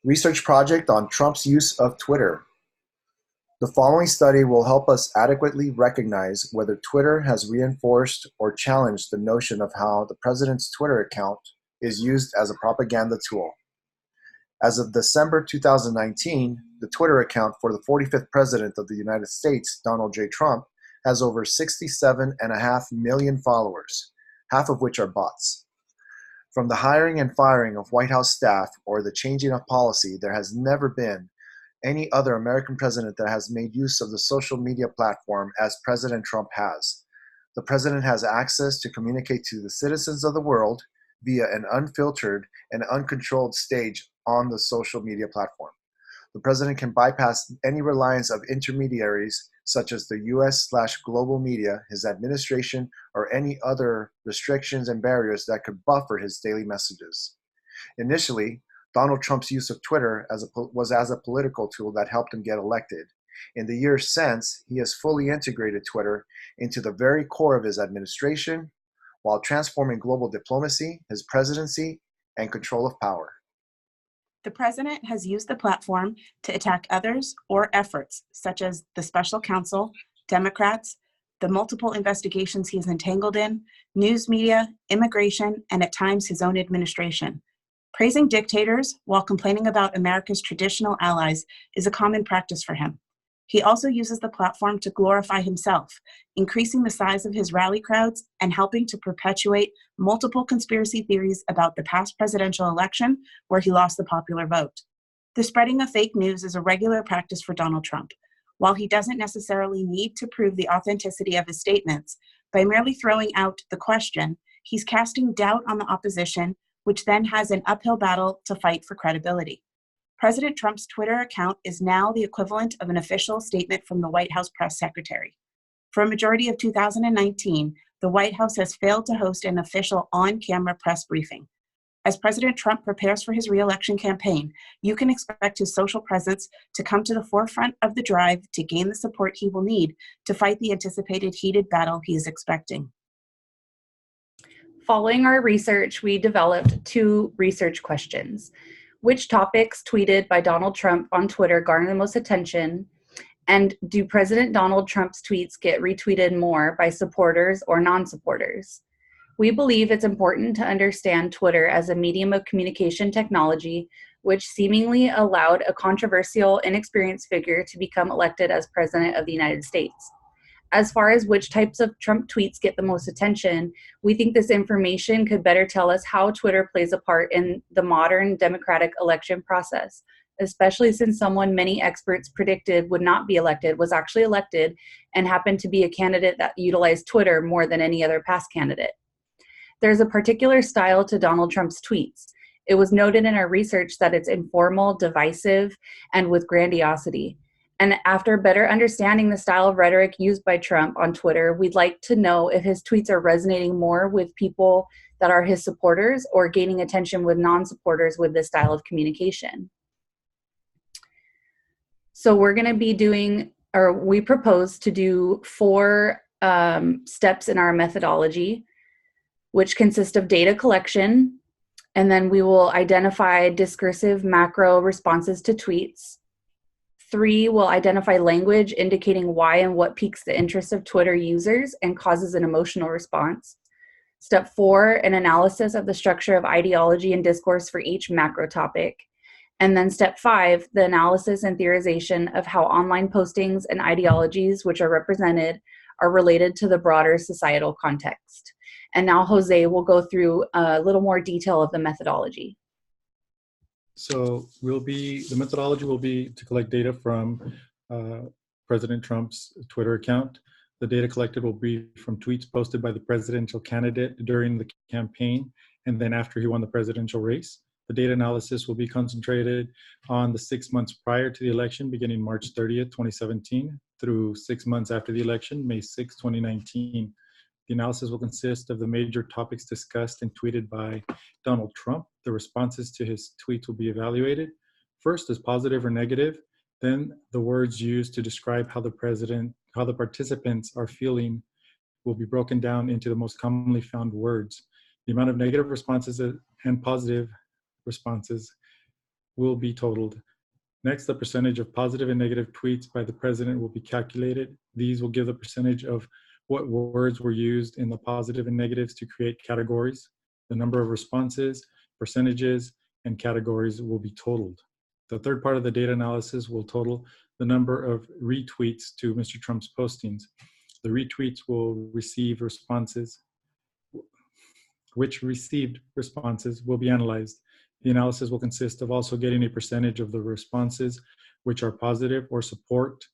Research project on Trump's use of Twitter. The following study will help us adequately recognize whether Twitter has reinforced or challenged the notion of how the president's Twitter account is used as a propaganda tool. As of December 2019, the Twitter account for the 45th President of the United States, Donald J. Trump, has over 67.5 million followers, half of which are bots. From the hiring and firing of White House staff or the changing of policy, there has never been any other American president that has made use of the social media platform as President Trump has. The president has access to communicate to the citizens of the world via an unfiltered and uncontrolled stage on the social media platform. The president can bypass any reliance of intermediaries such as the US/global media, his administration, or any other restrictions and barriers that could buffer his daily messages. Initially, Donald Trump's use of Twitter was as a political tool that helped him get elected. In the years since, he has fully integrated Twitter into the very core of his administration while transforming global diplomacy, his presidency, and control of power. The president has used the platform to attack others or efforts such as the special counsel, Democrats, the multiple investigations he is entangled in, news media, immigration, and at times his own administration. Praising dictators while complaining about America's traditional allies is a common practice for him. He also uses the platform to glorify himself, increasing the size of his rally crowds and helping to perpetuate multiple conspiracy theories about the past presidential election where he lost the popular vote. The spreading of fake news is a regular practice for Donald Trump. While he doesn't necessarily need to prove the authenticity of his statements, by merely throwing out the question, he's casting doubt on the opposition, which then has an uphill battle to fight for credibility. President Trump's Twitter account is now the equivalent of an official statement from the White House press secretary. For a majority of 2019, the White House has failed to host an official on-camera press briefing. As President Trump prepares for his re-election campaign, you can expect his social presence to come to the forefront of the drive to gain the support he will need to fight the anticipated heated battle he is expecting. Following our research, we developed 2 research questions. Which topics tweeted by Donald Trump on Twitter garner the most attention? And do President Donald Trump's tweets get retweeted more by supporters or non-supporters? We believe it's important to understand Twitter as a medium of communication technology, which seemingly allowed a controversial, inexperienced figure to become elected as President of the United States. As far as which types of Trump tweets get the most attention, we think this information could better tell us how Twitter plays a part in the modern democratic election process, especially since someone many experts predicted would not be elected was actually elected and happened to be a candidate that utilized Twitter more than any other past candidate. There's a particular style to Donald Trump's tweets. It was noted in our research that it's informal, divisive, and with grandiosity. And after better understanding the style of rhetoric used by Trump on Twitter, we'd like to know if his tweets are resonating more with people that are his supporters or gaining attention with non-supporters with this style of communication. So we're going to be we propose to do 4 steps in our methodology, which consist of data collection, and then we will identify discursive macro responses to tweets. 3, will identify language indicating why and what piques the interest of Twitter users and causes an emotional response. Step 4, an analysis of the structure of ideology and discourse for each macro topic. And then step 5, the analysis and theorization of how online postings and ideologies which are represented are related to the broader societal context. And now Jose will go through a little more detail of the methodology. So the methodology will be to collect data from President Trump's Twitter account. The data collected will be from tweets posted by the presidential candidate during the campaign and then after he won the presidential race. The data analysis will be concentrated on the 6 months prior to the election, beginning March 30th, 2017, through 6 months after the election, May 6, 2019. The analysis will consist of the major topics discussed and tweeted by Donald Trump. The responses to his tweets will be evaluated. First as positive or negative, then the words used to describe how the participants are feeling will be broken down into the most commonly found words. The amount of negative responses and positive responses will be totaled. Next, the percentage of positive and negative tweets by the president will be calculated. These will give the percentage of what words were used in the positive and negatives to create categories. The number of responses, percentages, and categories will be totaled. The third part of the data analysis will total the number of retweets to Mr. Trump's postings. The retweets will receive responses, which received responses will be analyzed. The analysis will consist of also getting a percentage of the responses which are positive or support,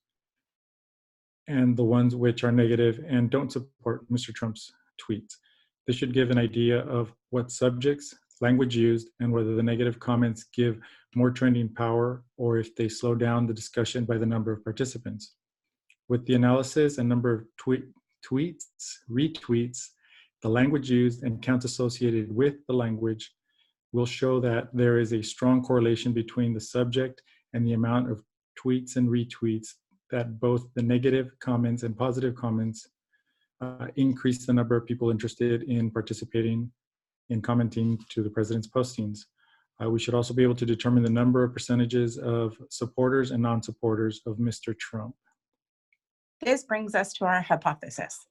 and the ones which are negative and don't support Mr. Trump's tweets. This should give an idea of what subjects, language used, and whether the negative comments give more trending power or if they slow down the discussion by the number of participants. With the analysis and number of tweets, retweets, the language used, and counts associated with the language will show that there is a strong correlation between the subject and the amount of tweets and retweets, that both the negative comments and positive comments increase the number of people interested in participating in commenting to the president's postings. We should also be able to determine the number of percentages of supporters and non-supporters of Mr. Trump. This brings us to our hypothesis.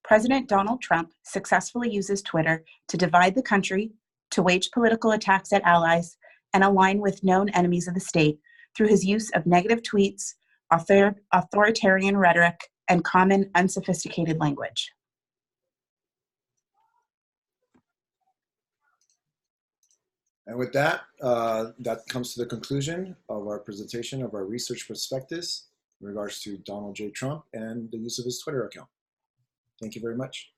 President Donald Trump successfully uses Twitter to divide the country, to wage political attacks at allies, and align with known enemies of the state through his use of negative tweets, authoritarian rhetoric, and common unsophisticated language. And with that, that comes to the conclusion of our presentation of our research prospectus in regards to Donald J. Trump and the use of his Twitter account. Thank you very much.